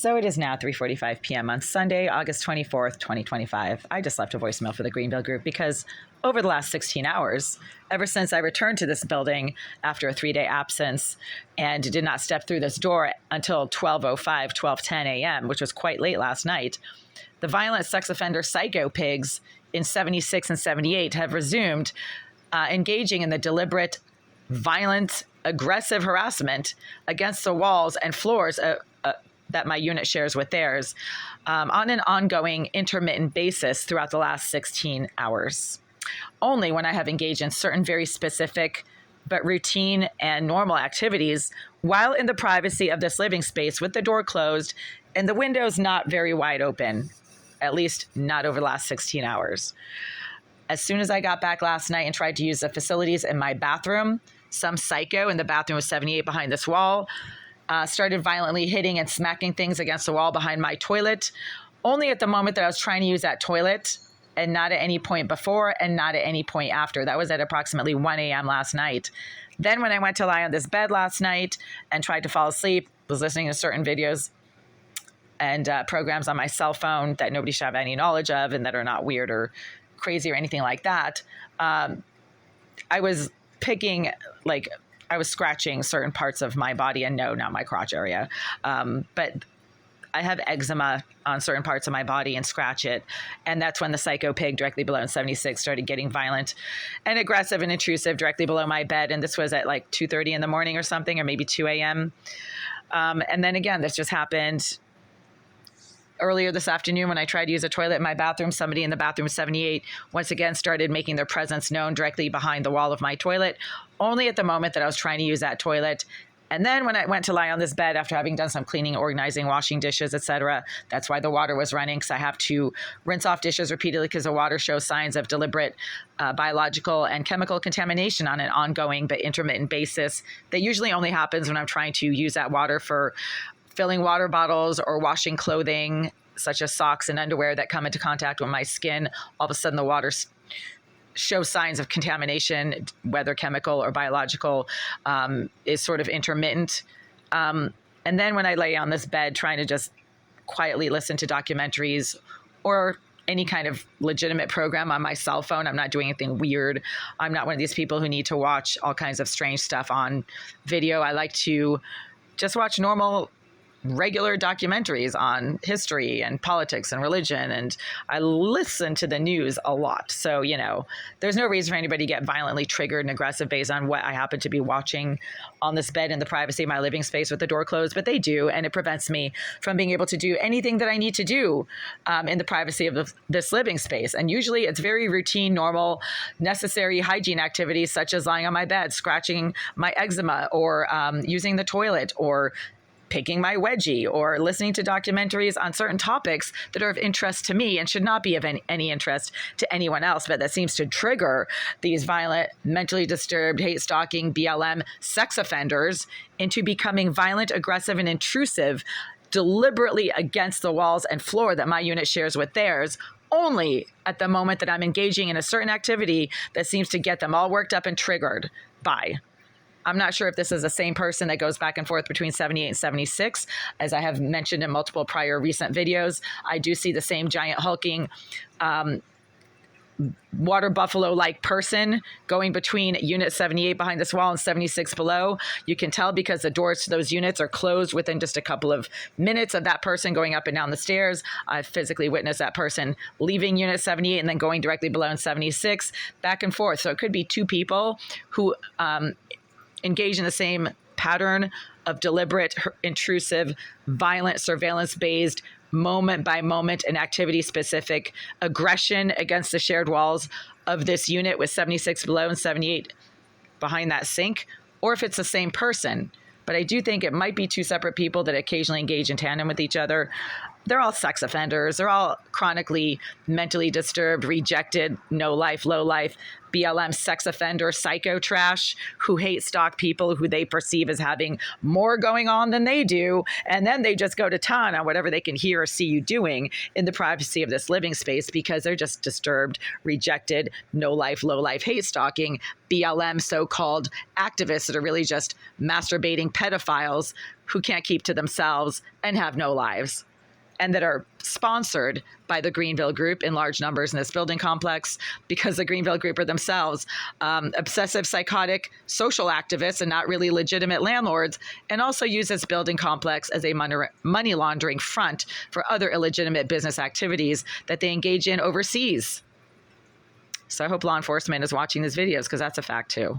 So it is now 3:45 p.m. on Sunday, August 24th, 2025. I just left a voicemail for the Greenville Group because over the last 16 hours, ever since I returned to this building after a 3-day absence and did not step through this door until 12:05, 12:10 a.m., which was quite late last night, the violent sex offender psycho pigs in 76 and 78 have resumed engaging in the deliberate, violent, aggressive harassment against the walls and floors that my unit shares with theirs on an ongoing, intermittent basis throughout the last 16 hours. Only when I have engaged in certain very specific but routine and normal activities while in the privacy of this living space with the door closed and the windows not very wide open, at least not over the last 16 hours. As soon as I got back last night and tried to use the facilities in my bathroom, some psycho in the bathroom of 78 behind this wall started violently hitting and smacking things against the wall behind my toilet, only at the moment that I was trying to use that toilet and not at any point before and not at any point after. That was at approximately 1 a.m. last night. Then when I went to lie on this bed last night and tried to fall asleep, was listening to certain videos and programs on my cell phone that nobody should have any knowledge of and that are not weird or crazy or anything like that. I was I was scratching certain parts of my body, and no, not my crotch area. But I have eczema on certain parts of my body and scratch it. And that's when the psycho pig directly below in 76 started getting violent and aggressive and intrusive directly below my bed. And this was at like 2:30 in the morning or something, or maybe 2 a.m. And then again, this just happened earlier this afternoon when I tried to use a toilet in my bathroom. Somebody in the bathroom 78 once again started making their presence known directly behind the wall of my toilet, only at the moment that I was trying to use that toilet. And then when I went to lie on this bed after having done some cleaning, organizing, washing dishes, etc., that's why the water was running, because I have to rinse off dishes repeatedly because the water shows signs of deliberate biological and chemical contamination on an ongoing but intermittent basis that usually only happens when I'm trying to use that water for filling water bottles or washing clothing, such as socks and underwear that come into contact with my skin. All of a sudden, the water shows signs of contamination, whether chemical or biological, is sort of intermittent. And then when I lay on this bed trying to just quietly listen to documentaries or any kind of legitimate program on my cell phone, I'm not doing anything weird. I'm not one of these people who need to watch all kinds of strange stuff on video. I like to just watch normal, regular documentaries on history and politics and religion, and I listen to the news a lot. So, there's no reason for anybody to get violently triggered and aggressive based on what I happen to be watching on this bed in the privacy of my living space with the door closed, but they do, and it prevents me from being able to do anything that I need to do in the privacy of this living space. And usually it's very routine, normal, necessary hygiene activities such as lying on my bed, scratching my eczema, or using the toilet, or picking my wedgie, or listening to documentaries on certain topics that are of interest to me and should not be of any interest to anyone else, but that seems to trigger these violent, mentally disturbed, hate stalking, BLM sex offenders into becoming violent, aggressive, and intrusive deliberately against the walls and floor that my unit shares with theirs, only at the moment that I'm engaging in a certain activity that seems to get them all worked up and triggered by. I'm not sure if this is the same person that goes back and forth between 78 and 76. As I have mentioned in multiple prior recent videos, I do see the same giant hulking water buffalo-like person going between Unit 78 behind this wall and 76 below. You can tell because the doors to those units are closed within just a couple of minutes of that person going up and down the stairs. I've physically witnessed that person leaving Unit 78 and then going directly below in 76, back and forth. So it could be two people who engage in the same pattern of deliberate, intrusive, violent, surveillance-based, moment-by-moment and activity-specific aggression against the shared walls of this unit with 76 below and 78 behind that sink, or if it's the same person. But I do think it might be two separate people that occasionally engage in tandem with each other. They're all sex offenders. They're all chronically mentally disturbed, rejected, no life, low life, BLM sex offender psycho trash who hate stock people who they perceive as having more going on than they do. And then they just go to town on whatever they can hear or see you doing in the privacy of this living space because they're just disturbed, rejected, no life, low life, hate stalking BLM so-called activists that are really just masturbating pedophiles who can't keep to themselves and have no lives, and that are sponsored by the Greenville Group in large numbers in this building complex because the Greenville Group are themselves obsessive, psychotic social activists and not really legitimate landlords, and also use this building complex as a money laundering front for other illegitimate business activities that they engage in overseas. So I hope law enforcement is watching these videos because that's a fact too.